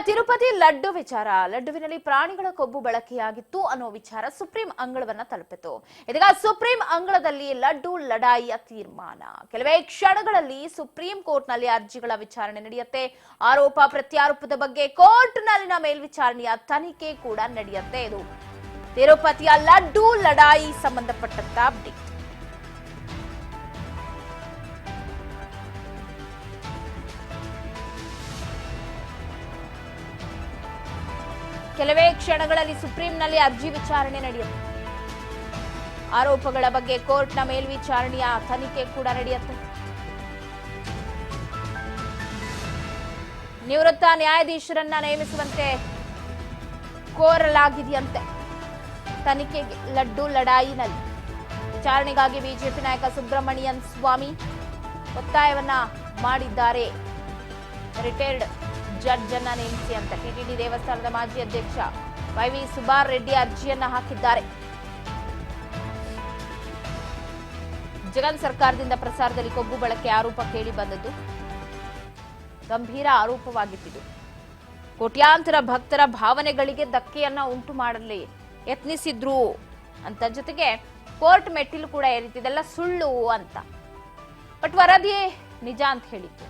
ತಿರುಪತಿ ಲಡ್ಡು ವಿಚಾರ, ಲಡ್ಡುವಿನಲ್ಲಿ ಪ್ರಾಣಿಗಳ ಕೊಬ್ಬು ಬಳಕೆಯಾಗಿತ್ತು ಅನ್ನೋ ವಿಚಾರ ಸುಪ್ರೀಂ ಅಂಗಳವನ್ನ ತಲುಪಿತು. ಇದೀಗ ಸುಪ್ರೀಂ ಅಂಗಳದಲ್ಲಿ ಲಡ್ಡು ಲಡಾಯಿಯ ತೀರ್ಮಾನ. ಕೆಲವೇ ಕ್ಷಣಗಳಲ್ಲಿ ಸುಪ್ರೀಂ ಕೋರ್ಟ್ನಲ್ಲಿ ಅರ್ಜಿಗಳ ವಿಚಾರಣೆ ನಡೆಯುತ್ತೆ. ಆರೋಪ ಪ್ರತ್ಯಾರೋಪದ ಬಗ್ಗೆ ಕೋರ್ಟ್ನಲ್ಲಿನ ಮೇಲ್ವಿಚಾರಣೆಯ ತನಿಖೆ ಕೂಡ ನಡೆಯುತ್ತೆ. ಇದು ತಿರುಪತಿಯ ಲಡ್ಡು ಲಡಾಯಿ ಸಂಬಂಧಪಟ್ಟಂತ ಅಪ್ಡೇಟ್. ಕೆಲವೇ ಕ್ಷಣಗಳಲ್ಲಿ ಸುಪ್ರೀಂನಲ್ಲಿ ಅರ್ಜಿ ವಿಚಾರಣೆ ನಡೆಯುತ್ತೆ. ಆರೋಪಗಳ ಬಗ್ಗೆ ಕೋರ್ಟ್ನ ಮೇಲ್ವಿಚಾರಣೆಯ ತನಿಖೆ ಕೂಡ ನಡೆಯುತ್ತೆ. ನಿವೃತ್ತ ನ್ಯಾಯಾಧೀಶರನ್ನ ನೇಮಿಸುವಂತೆ ಕೋರಲಾಗಿದೆಯಂತೆ. ತನಿಖೆಗೆ ಲಡ್ಡು ಲಡಾಯಿನಲ್ಲಿ ವಿಚಾರಣೆಗಾಗಿ ಬಿಜೆಪಿ ನಾಯಕ ಸುಬ್ರಮಣಿಯನ್ ಸ್ವಾಮಿ ಒತ್ತಾಯವನ್ನ ಮಾಡಿದ್ದಾರೆ. ರಿಟೈರ್ಡ್ ಜಡ್ಜ್ ಅನ್ನ ನೇಮಿಸಿ ಅಂತ ಟಿಟಿಡಿ ದೇವಸ್ಥಾನದ ಮಾಜಿ ಅಧ್ಯಕ್ಷ ವೈವಿ ಸುಬಾರ್ ರೆಡ್ಡಿ ಅರ್ಜಿಯನ್ನ ಹಾಕಿದ್ದಾರೆ. ಜಗನ್ ಸರ್ಕಾರದಿಂದ ಪ್ರಸಾರದಲ್ಲಿ ಕೊಬ್ಬು ಬಳಕೆ ಆರೋಪ ಕೇಳಿ ಬಂದದ್ದು ಗಂಭೀರ ಆರೋಪವಾಗಿತ್ತು. ಕೋಟ್ಯಾಂತರ ಭಕ್ತರ ಭಾವನೆಗಳಿಗೆ ಧಕ್ಕೆಯನ್ನ ಉಂಟು ಮಾಡಲಿ ಯತ್ನಿಸಿದ್ರು ಅಂತ, ಜೊತೆಗೆ ಕೋರ್ಟ್ ಮೆಟ್ಟಿಲು ಕೂಡ ಏರಿತಿದೆಲ್ಲ ಸುಳ್ಳು ಅಂತ. ಬಟ್ ವರದಿಯೇ ನಿಜ ಅಂತ ಹೇಳಿತ್ತು.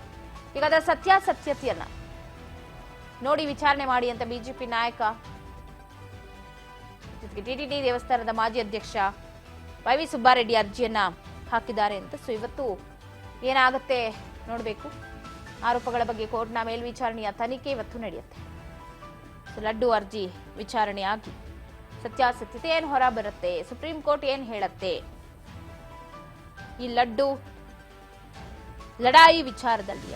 ಈಗ ಅದರ ಸತ್ಯಾಸತ್ಯತೆಯನ್ನ ನೋಡಿ ವಿಚಾರಣೆ ಮಾಡಿ ಅಂತ ಬಿಜೆಪಿ ನಾಯಕ ಜೊತೆಗೆ ಟಿಟಿಡಿ ದೇವಸ್ಥಾನದ ಮಾಜಿ ಅಧ್ಯಕ್ಷ ವೈವಿ ಸುಬ್ಬಾರೆಡ್ಡಿ ಅರ್ಜಿಯನ್ನ ಹಾಕಿದ್ದಾರೆ ಅಂತ. ಸೊ ಇವತ್ತು ಏನಾಗುತ್ತೆ ನೋಡಬೇಕು. ಆರೋಪಗಳ ಬಗ್ಗೆ ಕೋರ್ಟ್ನ ಮೇಲ್ವಿಚಾರಣೆಯ ತನಿಖೆ ಇವತ್ತು ನಡೆಯುತ್ತೆ. ಲಡ್ಡು ಅರ್ಜಿ ವಿಚಾರಣೆ ಆಗಿ ಸತ್ಯಾಸತ್ಯತೆ ಏನು ಹೊರ ಬರುತ್ತೆ, ಸುಪ್ರೀಂ ಕೋರ್ಟ್ ಏನ್ ಹೇಳತ್ತೆ ಈ ಲಡ್ಡು ಲಡಾಯಿ ವಿಚಾರದಲ್ಲಿ